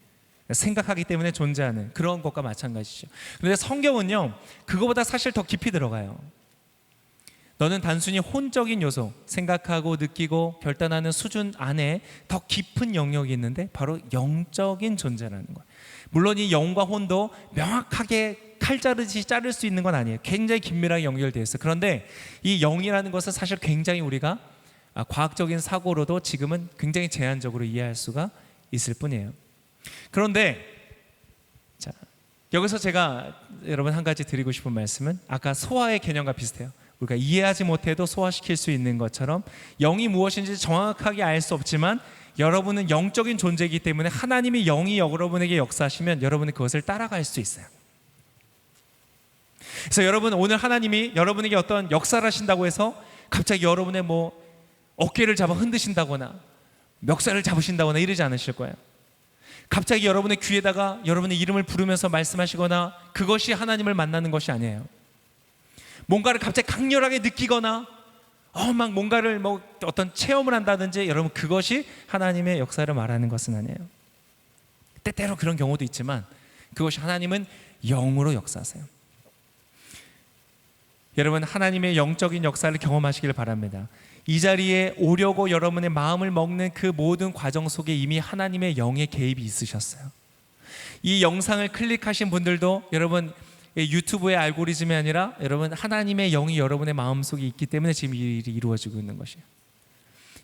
생각하기 때문에 존재하는 그런 것과 마찬가지죠. 그런데 성경은요, 그거보다 사실 더 깊이 들어가요. 너는 단순히 혼적인 요소, 생각하고 느끼고 결단하는 수준 안에 더 깊은 영역이 있는데 바로 영적인 존재라는 거예요. 물론 이 영과 혼도 명확하게 칼 자르듯이 자를 수 있는 건 아니에요. 굉장히 긴밀하게 연결되어 있어요. 그런데 이 영이라는 것은 사실 굉장히 우리가 과학적인 사고로도 지금은 굉장히 제한적으로 이해할 수가 있을 뿐이에요. 그런데 자, 여기서 제가 여러분 한 가지 드리고 싶은 말씀은 아까 소화의 개념과 비슷해요. 우리가 이해하지 못해도 소화시킬 수 있는 것처럼 영이 무엇인지 정확하게 알 수 없지만 여러분은 영적인 존재이기 때문에 하나님이 영이 여러분에게 역사하시면 여러분은 그것을 따라갈 수 있어요. 그래서 여러분, 오늘 하나님이 여러분에게 어떤 역사를 하신다고 해서 갑자기 여러분의 어깨를 잡아 흔드신다거나 멱살을 잡으신다거나 이러지 않으실 거예요. 갑자기 여러분의 귀에다가 여러분의 이름을 부르면서 말씀하시거나 그것이 하나님을 만나는 것이 아니에요. 뭔가를 갑자기 강렬하게 느끼거나 막 뭔가를 어떤 체험을 한다든지 여러분, 그것이 하나님의 역사를 말하는 것은 아니에요. 때때로 그런 경우도 있지만 그것이 하나님은 영으로 역사하세요. 여러분, 하나님의 영적인 역사를 경험하시길 바랍니다. 이 자리에 오려고 여러분의 마음을 먹는 그 모든 과정 속에 이미 하나님의 영의 개입이 있으셨어요. 이 영상을 클릭하신 분들도 여러분 유튜브의 알고리즘이 아니라 여러분 하나님의 영이 여러분의 마음속에 있기 때문에 지금 이 일이 이루어지고 있는 것이에요.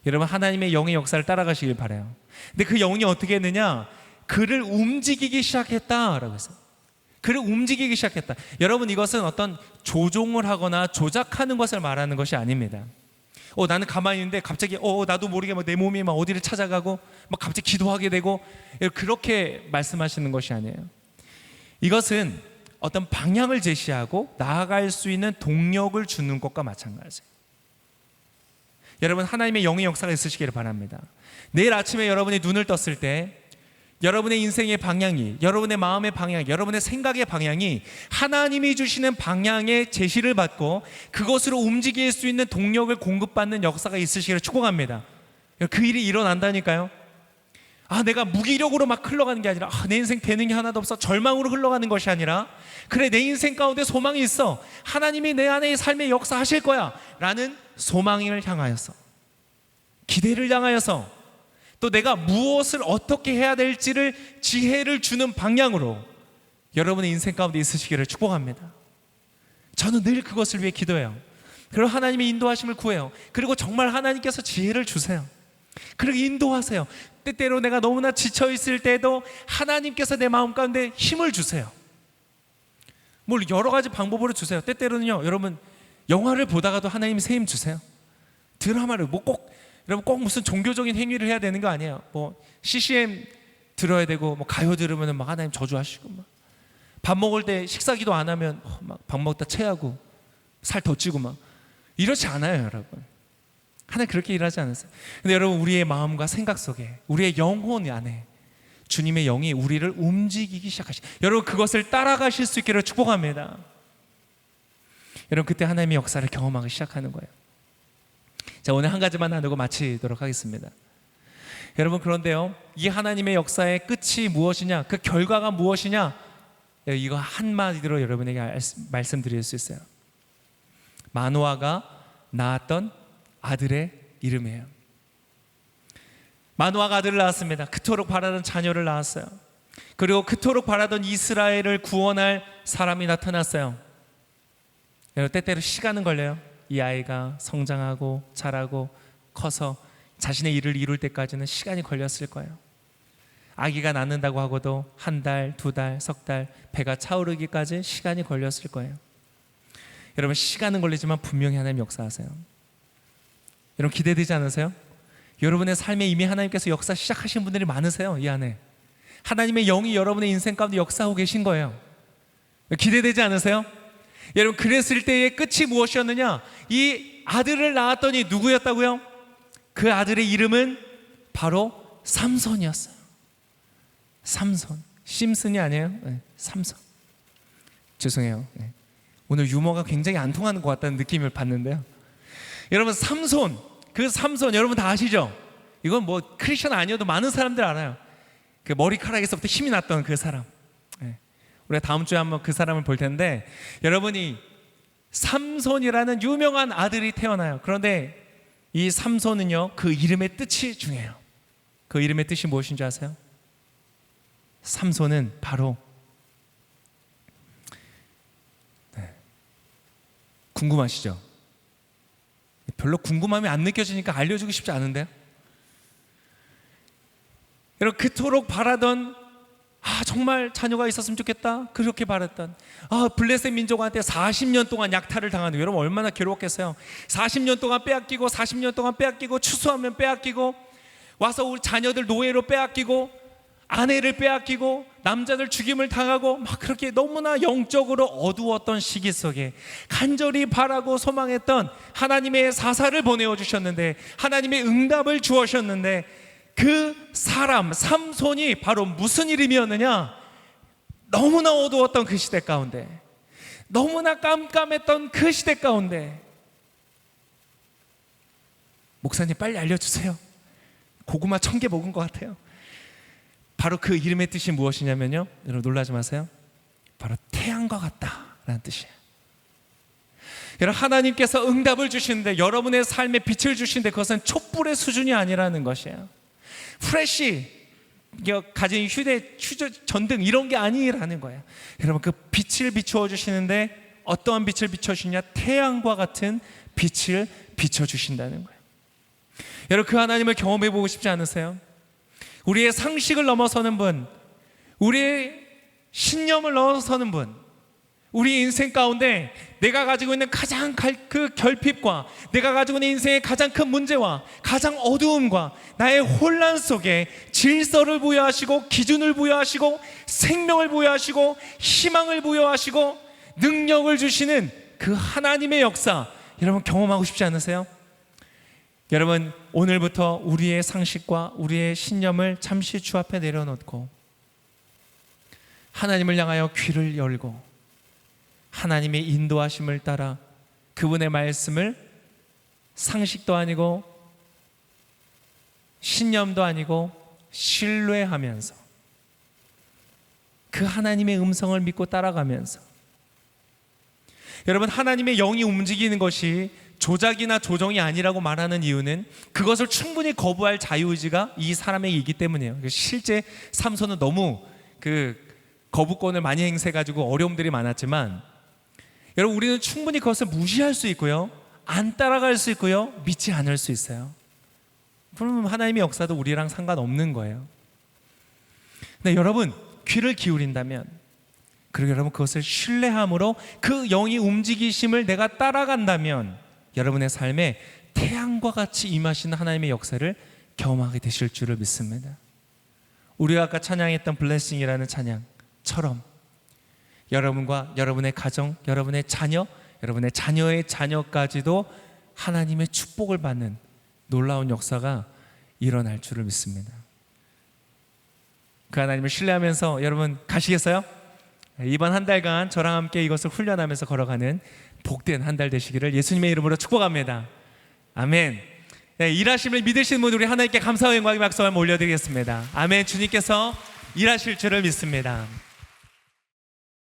여러분, 하나님의 영의 역사를 따라가시길 바라요. 근데 그 영이 어떻게 했느냐? 그를 움직이기 시작했다라고 했어요. 그를 움직이기 시작했다. 여러분, 이것은 어떤 조종을 하거나 조작하는 것을 말하는 것이 아닙니다. 나는 가만히 있는데 갑자기 나도 모르게 내 몸이 막 어디를 찾아가고 막 갑자기 기도하게 되고 그렇게 말씀하시는 것이 아니에요. 이것은 어떤 방향을 제시하고 나아갈 수 있는 동력을 주는 것과 마찬가지예요. 여러분, 하나님의 영의 역사가 있으시기를 바랍니다. 내일 아침에 여러분이 눈을 떴을 때 여러분의 인생의 방향이, 여러분의 마음의 방향, 여러분의 생각의 방향이 하나님이 주시는 방향의 제시를 받고 그것으로 움직일 수 있는 동력을 공급받는 역사가 있으시기를 축복합니다. 그 일이 일어난다니까요. 내가 무기력으로 막 흘러가는 게 아니라 내 인생 되는 게 하나도 없어 절망으로 흘러가는 것이 아니라 그래, 내 인생 가운데 소망이 있어, 하나님이 내 안에 삶의 역사하실 거야 라는 소망을 향하여서, 기대를 향하여서, 또 내가 무엇을 어떻게 해야 될지를 지혜를 주는 방향으로 여러분의 인생 가운데 있으시기를 축복합니다. 저는 늘 그것을 위해 기도해요. 그리고 하나님의 인도하심을 구해요. 그리고 정말 하나님께서 지혜를 주세요. 그리고 인도하세요. 때때로 내가 너무나 지쳐 있을 때도 하나님께서 내 마음 가운데 힘을 주세요. 여러 가지 방법으로 주세요. 때때로는요, 여러분 영화를 보다가도 하나님이 새 힘 주세요. 드라마를 여러분 꼭 무슨 종교적인 행위를 해야 되는 거 아니에요. CCM 들어야 되고 가요 들으면 막 하나님 저주하시고 밥 먹을 때 식사기도 안 하면 막 밥 먹다 체하고 살 더 찌고 이렇지 않아요, 여러분. 하나님 그렇게 일하지 않았어요. 근데 여러분, 우리의 마음과 생각 속에, 우리의 영혼 안에 주님의 영이 우리를 움직이기 여러분, 그것을 따라가실 수 있기를 축복합니다. 여러분, 그때 하나님의 역사를 경험하기 시작하는 거예요. 자, 오늘 한 가지만 나누고 마치도록 하겠습니다. 여러분, 그런데요, 이 하나님의 역사의 끝이 무엇이냐, 그 결과가 무엇이냐, 이거 한마디로 여러분에게 말씀드릴 수 있어요. 마노아가 낳았던 아들의 이름이에요. 마노아가 아들을 낳았습니다. 그토록 바라던 자녀를 낳았어요. 그리고 그토록 바라던 이스라엘을 구원할 사람이 나타났어요. 여러분, 때때로 시간은 걸려요. 이 아이가 성장하고 자라고 커서 자신의 일을 이룰 때까지는 시간이 걸렸을 거예요. 아기가 낳는다고 하고도 한 달, 두 달, 석 달, 배가 차오르기까지 시간이 걸렸을 거예요. 여러분, 시간은 걸리지만 분명히 하나님 역사하세요. 여러분, 기대되지 않으세요? 여러분의 삶에 이미 하나님께서 역사 시작하신 분들이 많으세요. 이 안에 하나님의 영이 여러분의 인생 가운데 역사하고 계신 거예요. 기대되지 않으세요? 여러분, 그랬을 때의 끝이 무엇이었느냐? 이 아들을 낳았더니 누구였다고요? 그 아들의 이름은 바로 삼손이었어요. 삼손. 심슨이 아니에요? 네, 삼손. 죄송해요. 네. 오늘 유머가 굉장히 안 통하는 것 같다는 느낌을 받는데요. 여러분, 삼손, 그 삼손 여러분 다 아시죠? 이건 뭐 크리스천 아니어도 많은 사람들 알아요. 그 머리카락에서부터 힘이 났던 그 사람. 네. 우리가 다음 주에 한번 그 사람을 볼 텐데, 여러분이 삼손이라는 유명한 아들이 태어나요. 그런데 이 삼손은요, 그 이름의 뜻이 중요해요. 그 이름의 뜻이 무엇인지 아세요? 삼손은 바로, 네, 궁금하시죠? 별로 궁금함이 안 느껴지니까 알려주고 싶지 않은데요. 여러분, 그토록 바라던, 정말 자녀가 있었으면 좋겠다, 그렇게 바랐던, 블레셋 민족한테 40년 동안 약탈을 당하는, 여러분 얼마나 괴로웠겠어요. 40년 동안 빼앗기고, 40년 동안 빼앗기고, 추수하면 빼앗기고, 와서 우리 자녀들 노예로 빼앗기고, 아내를 빼앗기고, 남자들 죽임을 당하고, 막 그렇게 너무나 영적으로 어두웠던 시기 속에 간절히 바라고 소망했던 하나님의 사사를 보내어 주셨는데, 하나님의 응답을 주셨는데, 그 사람 삼손이 바로 무슨 이름이었느냐? 너무나 어두웠던 그 시대 가운데, 너무나 깜깜했던 그 시대 가운데, 목사님 빨리 알려주세요. 고구마 1000개 먹은 것 같아요. 바로 그 이름의 뜻이 무엇이냐면요, 여러분 놀라지 마세요. 바로 태양과 같다라는 뜻이에요. 여러분, 하나님께서 응답을 주시는데, 여러분의 삶에 빛을 주시는데, 그것은 촛불의 수준이 아니라는 것이에요. 프레시 가진 전등 이런 게 아니라는 거예요. 여러분, 그 빛을 비추어 주시는데, 어떠한 빛을 비춰주시냐? 태양과 같은 빛을 비춰주신다는 거예요. 여러분, 그 하나님을 경험해 보고 싶지 않으세요? 우리의 상식을 넘어서는 분, 우리의 신념을 넘어서는 분, 우리 인생 가운데 내가 가지고 있는 가장 그 결핍과, 내가 가지고 있는 인생의 가장 큰 문제와 가장 어두움과 나의 혼란 속에 질서를 부여하시고, 기준을 부여하시고, 생명을 부여하시고, 희망을 부여하시고, 능력을 주시는 그 하나님의 역사, 여러분 경험하고 싶지 않으세요? 여러분, 오늘부터 우리의 상식과 우리의 신념을 잠시 주 앞에 내려놓고 하나님을 향하여 귀를 열고, 하나님의 인도하심을 따라 그분의 말씀을 상식도 아니고 신념도 아니고 신뢰하면서, 그 하나님의 음성을 믿고 따라가면서, 여러분, 하나님의 영이 움직이는 것이 조작이나 조정이 아니라고 말하는 이유는 그것을 충분히 거부할 자유의지가 이 사람에게 있기 때문이에요. 실제 삼손은 너무 그 거부권을 많이 행사해가지고 어려움들이 많았지만, 여러분, 우리는 충분히 그것을 무시할 수 있고요, 안 따라갈 수 있고요, 믿지 않을 수 있어요. 그러면 하나님의 역사도 우리랑 상관없는 거예요. 근데 여러분, 귀를 기울인다면, 그리고 여러분 그것을 신뢰함으로 그 영이 움직이심을 내가 따라간다면, 여러분의 삶에 태양과 같이 임하시는 하나님의 역사를 경험하게 되실 줄을 믿습니다. 우리가 아까 찬양했던 블레싱이라는 찬양처럼, 여러분과 여러분의 가정, 여러분의 자녀, 여러분의 자녀의 자녀까지도 하나님의 축복을 받는 놀라운 역사가 일어날 줄을 믿습니다. 그 하나님을 신뢰하면서 여러분 가시겠어요? 이번 한 달간 저랑 함께 이것을 훈련하면서 걸어가는 복된 한 달 되시기를 예수님의 이름으로 축복합니다. 아멘. 네, 일하심을 믿으시는 분들 우리 하나님께 감사와 영광의 박수 한번 올려드리겠습니다. 아멘. 주님께서 일하실 줄을 믿습니다.